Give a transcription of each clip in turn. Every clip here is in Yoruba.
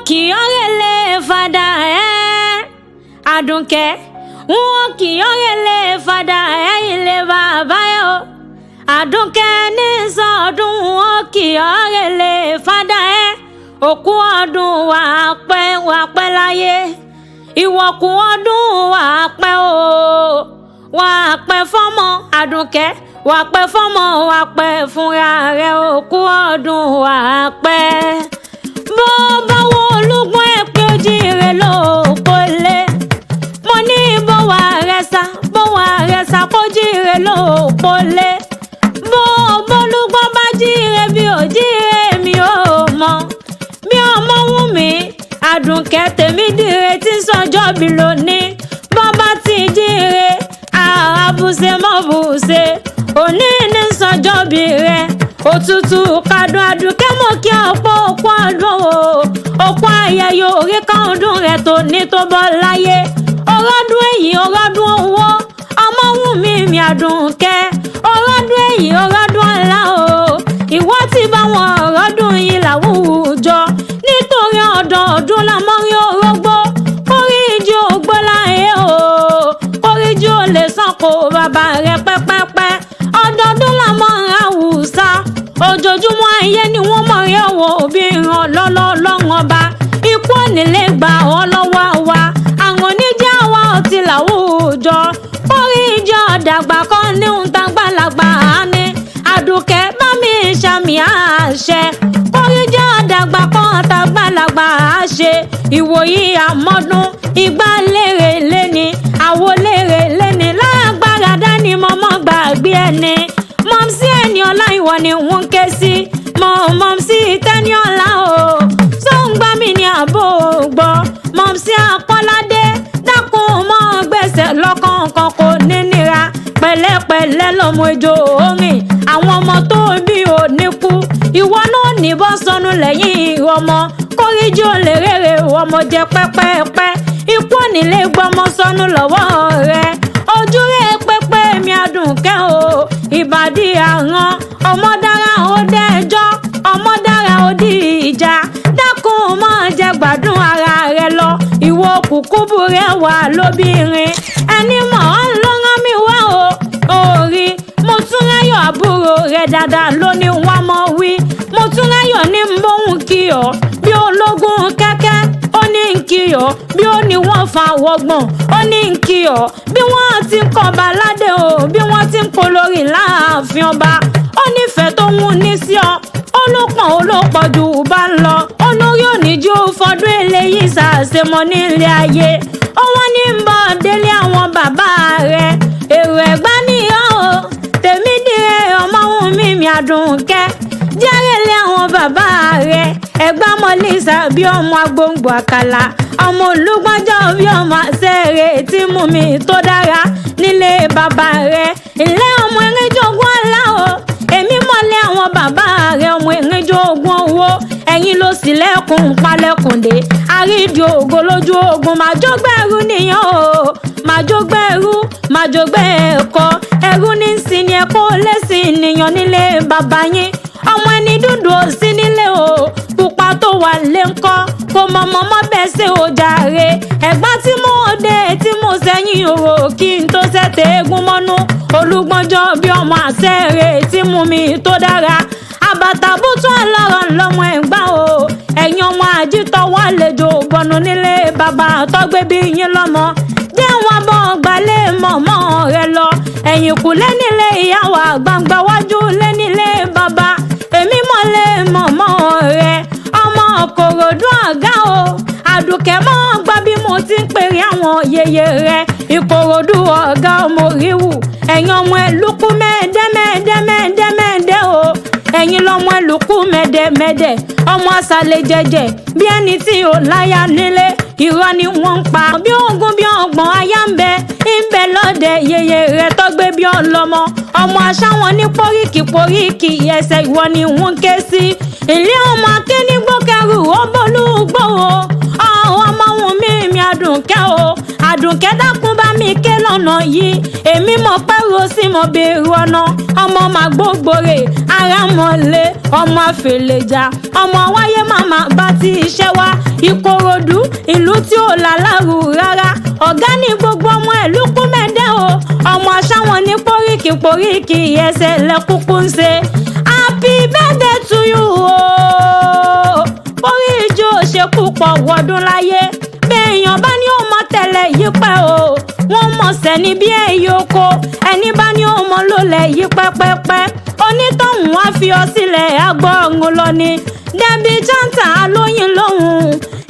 kì ọ̀rẹ́lẹ̀ fada Àdùnkẹ́ wọn kì ọ̀rẹ́lẹ̀ fada ilé bàbá o Àdùnkẹ́ ní sọdún wọn kì ọ̀rẹ́lẹ̀ fada òkú ọdún wà pẹ́ láyé ìwọ̀kú ọdún wà pẹ́ o wà pẹ́ fọ́mọ Àdùnkẹ́ wà pẹ́ fọ́mọ wà pẹ́ fúnra rẹ̀ òkú ọdún wà pẹ́ bó bá wo olúgbọ́n ẹ̀ pé ó jíire lóko lé mo ní bó wà rẹ̀ sá kó jíire lóko lé bó bólúgbọ́n bá jíire bí ò jíire mi ò mọ̀ bí ọmọ wù mí Àdùnkẹ́ tèmi dire tí ń sọjọ́ bí lónìí bó bá ti jíire àbùsẹ̀ mọ́ bùsẹ̀ òní ní sọjọ́ bí rẹ̀ òtútù kádùn Àdùnkẹ́ mọ̀ kí ọ̀pọ̀ òkú ọdún òkú ayẹyẹ orí kan ọdún rẹ̀ tó ní tó bọ́ láyé ọrọ́dún èyí ọrọ́dún owó ọmọ wù mí mi Àdùnkẹ́ ọrọ́dún èyí ọrọ́dún ọ̀la o ìwọ ti bá wọn ọrọ́dún yìí láwùjọ nítorí ọdọọdún lámọ́rí orógbó kórìíjì ògbó láyé o kórìíjì ò lè sanko bàbá rẹ̀ pẹ́pẹ́pẹ́ ọdọọdún lámọ́rí àwùsá ojoojúmọ́ ayé ni wọ́n mọ̀ rí ọ̀wọ́ òbí ràn lọ́lọ́lọ́wọ́n bá ikú onílé gbà ọ́ lọ́wọ́ wa àwọn oníjà wa ọtí láwùjọ kórìíjì ọ̀dàgbà kan ní ohun tágbàlagbà ní Àdùnkẹ́ bá mi ṣàmì àṣẹ kórìíjì ọ̀dàgbà kan tágbàlagbà ṣe ìwòyí àmọ́dún ìgbà lérè lẹ́ni àwo lérè lẹ́ni lágbára dání mọ́mọ́ gbàgbé ẹni mọ̀mísí ẹni ọlá ìwọ ni wọ́n ké sí mọ̀mísí tẹ́ni ọlá o tó ń gbá mi ní àbò gbọ́ mọ̀mísí Akọ́ládé dákun mọ́ gbèsè lọ́kọ̀ọ̀kan kò ní nira pẹ̀lẹ́pẹ̀lẹ́ lọ́mọ ejò orin àwọn ọmọ tó bí ò ní kú ìwọ náà níbọ̀ sọnù lẹ́yìn ọmọ kórìíjì ò lè rèrè ọmọ jẹ pẹ́pẹ́pẹ́ ikú onílé gbọ́mọ sọnù lọ́wọ́ rẹ̀ ojú rẹ̀ pẹ́pẹ́ mi Àdùnkẹ́ o ìbàdí àrán ọmọ dára ó dẹ́jọ́ ọmọ dára ó di ìjà dákun mọ́ jẹ gbádùn ara rẹ lọ ìwọ kùkúbù rẹ wà lóbìnrin ẹni mọ̀ ọ́n ló rán mi wá o orí mo tún ráyọ̀ àbúrò rẹ dáadáa lóní wá mọ́ wí mo tún ráyọ̀ ní mbóhùn kí ọ bí ológun kẹ́kẹ́ ó ní kí ọ bí ó ní wọ́n fa wọ́gbọ̀n ó ní kí ọ bí wọ́n ti ń kọba ládé o bí wọ́n ti ń polórí láàfin ọba ó nífẹ̀ẹ́ tó ń ní sí ọ olópọ̀n olópọ̀ jù bá ń lọ olórí oníjú fọdún eléyìí ṣàṣemọ nílé ayé ó wọ́n ní ń bọ̀ délé àwọn bàbá rẹ̀ èrò ẹ̀gbá nìyọ́ o tèmi dire ọmọ wù mí mi Àdùnkẹ́ jẹ́rẹ̀lé àwọn bàbá rẹ̀ ẹ̀gbá mọ́lísà bí ọmọ agbóngbò àkàlà ọmọ olùgbọ́njọ́ bí ọmọ àṣẹrẹ̀ tí mú mi tó dára nílé bàbá rẹ̀ ilé ọmọ ẹ̀rẹ́jọ̀gbọ́n ọ̀la o èmi mọ̀lẹ́ àwọn bàbá rẹ̀ ọmọ ẹ̀rẹ́jọ̀gbọ́n owó ẹ̀yin ló sì lẹ́kùn palẹ̀kùndé àrídìí ògo lójú ogun màjọgbẹ́rú nìyẹn o màjọgbẹ́rú màjọgbẹ́ ẹ̀kọ́ ẹrú ní sinmi ẹ̀kọ́ lẹ́sìn nìyàn nílé bàbá yín ọmọ ẹni dúdú ò sí nílé o pupa tó wà lé ńkọ́ kò mọ̀mọ́ mọ́ bẹ́ẹ̀ ṣe ò jàre ẹ̀gbọ́n tí mo dé tí mo sẹ́yìn òrò kí n tó ṣẹ̀tẹ̀ eégún mọ́nú olùgbọ́njọ́ bí ọmọ àṣẹrẹ̀ tí mú mi tó dára àbàtà bùtù ọlọ́rọ̀ lọ́mọ ẹ̀gbá o ẹ̀yin ọmọ àjítọ́ wà lẹ́jọ́ bọ̀nù nílé bàbá tọ́gbé bí yín lọ́mọ jẹ́ wọn bọ́ gbalẹ̀ mọ̀mọ́ rẹ lọ ẹ̀yìn kù lẹ́nilé ìyàwó àgbàǹgbà wájú lẹ́nilé bàbá èmi mọ̀lẹ́ mọ̀mọ́ rẹ ọmọ Kòròdú ọ̀gá o Àdùnkẹ́ mọ́ gbà bí mo ti ń pèrè àwọn yeye rẹ Ìkòròdú ọ̀gá ọmọ ríwù ẹ̀yin ọmọ ẹ̀lúkú mẹ́ẹ̀dẹ́mẹ́ẹ̀dẹ́mẹ́ẹ̀dẹ́ o ẹ̀yin lọ́mọ ẹ̀lúkú mẹ́ẹ̀dẹ́mẹ́ẹ̀dẹ́ ọmọ àṣàlẹ̀ jẹ̀jẹ̀ bí ẹni tí ò láyà nílé irọ́ ni wọ́n ń pa bí ogún bí ọgbọ̀n aya ń bẹ lọ́dẹ yeye rẹ̀ tọ́gbé bí ọlọ́mọ ọmọ aṣáwọn ní poríkì ẹsẹ̀ ìwọ ni wọ́n ké sí ilé ọmọ akínígbókẹrù ó bọ́lú gbòòrò ọmọ wù mí mi Àdùnkẹ́ o Àdùnkẹ́ dákun bá mi ké lọ́nà yìí èmi mọ̀ pẹ́rù sí mọ̀ bẹ̀rù ọ̀nà ọmọ màgbógbòrè ara mọ̀lẹ́ ọmọ àfẹlẹ́jà ọmọ wáyé màmá bá ti iṣẹ́ wá Ìkòròdú ìlú tí ò lálàrú rárá, ọ̀gá ní gbogbo ọmọ ìlú kú mẹ́dẹ́ o, ọmọ ṣáwọn ní poríkì ẹsẹ̀ lẹ́kúkú ń ṣe. Happy birthday to you o, orí ijó ṣe púpọ̀ wọdún láyé, béèyàn bá ní ó mọ tẹ́lẹ̀ yípẹ́ o, wọ́n mọ̀ sẹ́ni bí èyí oko, ẹni bá ní ó mọ ló lẹ̀ yí pẹ́pẹ́pẹ́, onítọ̀hún wá fi ọ sílẹ̀ agbọ́run lọ ni. Dẹ́bi Janta alóyin lóhùn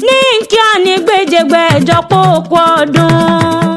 ní kí á ní gbèjègbè ẹ̀jọ̀ pọ̀ òkú ọdún.